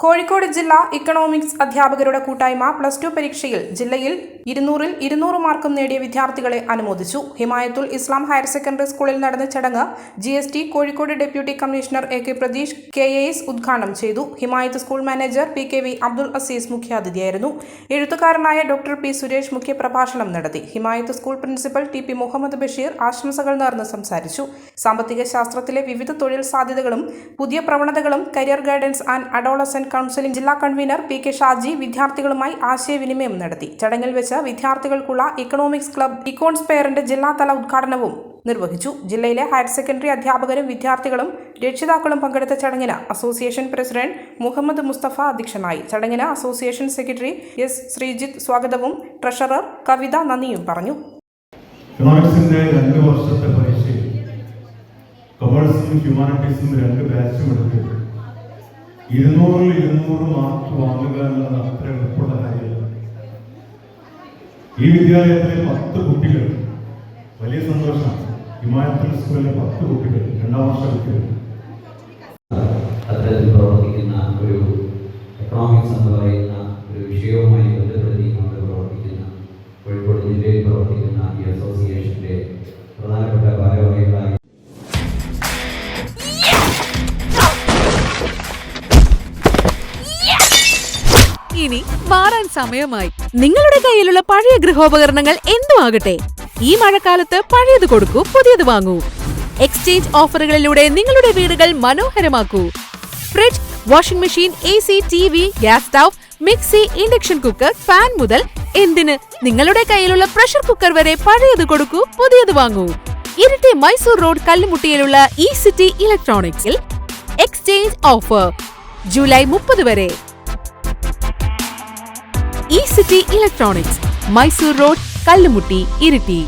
കോഴിക്കോട് ജില്ലാ ഇക്കണോമിക്സ് അധ്യാപകരുടെ കൂട്ടായ്മ +2 പരീക്ഷയിൽ ജില്ലയിൽ 200-ൽ 200 മാർക്കും നേടിയ വിദ്യാർത്ഥികളെ അനുമോദിച്ചു. ഹിമായത്തുൽ ഇസ്ലാം ഹയർ സെക്കൻഡറി സ്കൂളിൽ നടന്ന ചടങ്ങ് GST Kozhikode deputy commissioner AK Pratheesh KAS ഉദ്ഘാടനം ചെയ്തു. Himayath school manager PKV Abdul Azeez മുഖ്യാതിഥിയായിരുന്നു. എഴുത്തുകാരനായ ഡോക്ടർ P സുരേഷ് മുഖ്യപ്രഭാഷണം നടത്തി. Himayath school principal TP Muhammad Basheer ആശംസകൾ നേർന്ന് സംസാരിച്ചു. സാമ്പത്തിക ശാസ്ത്രത്തിലെ വിവിധ തൊഴിൽ സാധ്യതകളും പുതിയ പ്രവണതകളും career guidance and adolescent counselling ജില്ലാ കൺവീനർ PK ഷാജി വിദ്യാർത്ഥികളുമായി ആശയവിനിമയം നടത്തി. ചടങ്ങിൽ വെച്ച് വിദ്യാർത്ഥികൾക്കുള്ള ഇക്കണോമിക്സ് ക്ലബ് ഇക്കോൺസ് പെയറിന്റെ ജില്ലാതല ഉദ്ഘാടനവും നിർവഹിച്ചു. ജില്ലയിലെ ഹയർ സെക്കൻഡറി അധ്യാപകരും വിദ്യാർത്ഥികളും രക്ഷിതാക്കളും പങ്കെടുത്ത ചടങ്ങിന് അസോസിയേഷൻ പ്രസിഡന്റ് മുഹമ്മദ് മുസ്തഫ അധ്യക്ഷനായി. ചടങ്ങിന് അസോസിയേഷൻ സെക്രട്ടറി S ശ്രീജിത്ത് സ്വാഗതവും ട്രഷറർ കവിത നന്ദിയും പറഞ്ഞു. ഇക്കണോമിക്സിന്റെ 2 വർഷത്തെ പരീക്ഷയിൽ കൊമേഴ്സും ഹ്യൂമാനിറ്റീസും 2 ബാച്ചും എടുത്ത് 200-ൽ 200 മാർക്ക് വാങ്ങുക എന്നത് അത്ര എളുപ്പമുള്ള കാര്യമല്ല. ഈ വിദ്യാലയത്തിലെ 10 കുട്ടികൾ, വലിയ സന്തോഷം, ഹിമായത്തുൽ സ്കൂളിലെ 10 കുട്ടികൾ, 2ാം വർഷ കുട്ടികൾ അത്തരത്തിൽ പ്രവർത്തിക്കുന്ന ഒരു എക്കണോമിക്സ് എന്ന് പറയുന്ന ഒരു വിഷയവുമായി ബന്ധപ്പെടുത്തിക്കൊണ്ട് പ്രവർത്തിക്കുന്ന കോഴിക്കോട് ജില്ലയിൽ പ്രവർത്തിക്കുന്ന ഈ അസോസിയേഷന്റെ പ്രധാനപ്പെട്ട ഭാരവാഹികളായി ഇനി മാറാൻ സമയമായി. നിങ്ങളുടെ കയ്യിലുള്ള പഴയ ഗൃഹോപകരണങ്ങൾ എന്തുമാകട്ടെ, ഈ മഴക്കാലത്ത് പഴയത് കൊടുക്കൂ, പുതിയത് വാങ്ങൂ. എക്സ്ചേഞ്ച് ഓഫറുകളിലൂടെ നിങ്ങളുടെ വീടുകൾ മനോഹരമാക്കൂ. Fridge, washing machine, AC, TV, gas stove, mixie, induction cooker, fan മുതൽ എന്തിന് നിങ്ങളുടെ കയ്യിലുള്ള പ്രഷർ കുക്കർ വരെ പഴയത് കൊടുക്കൂ, പുതിയത് വാങ്ങൂ. ഇരിട്ടി മൈസൂർ റോഡ് കല്ലുമുട്ടിയിലുള്ള E-City ഇലക്ട്രോണിക്സിൽ എക്സ്ചേഞ്ച് ഓഫർ ജൂലൈ 30 വരെ. E-City electronics, Mysore road, Kallumutty, Iritty.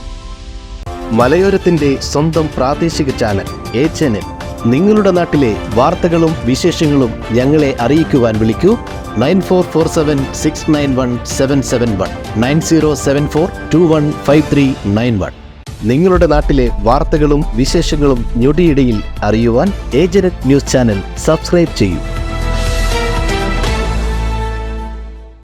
മലയോരത്തിന്റെ സ്വന്തം പ്രാദേശിക ചാനൽ A ചാനൽ. നിങ്ങളുടെ നാട്ടിലെ വാർത്തകളും വിശേഷങ്ങളും ഞങ്ങളെ അറിയിക്കുവാൻ വിളിക്കൂ 9447691771 9074215391. നിങ്ങളുടെ നാട്ടിലെ വാർത്തകളും വിശേഷങ്ങളും ഞൊടിയിടയിൽ അറിയുവാൻ ഏജനറ്റ് ന്യൂസ് ചാനൽ സബ്സ്ക്രൈബ് ചെയ്യൂ.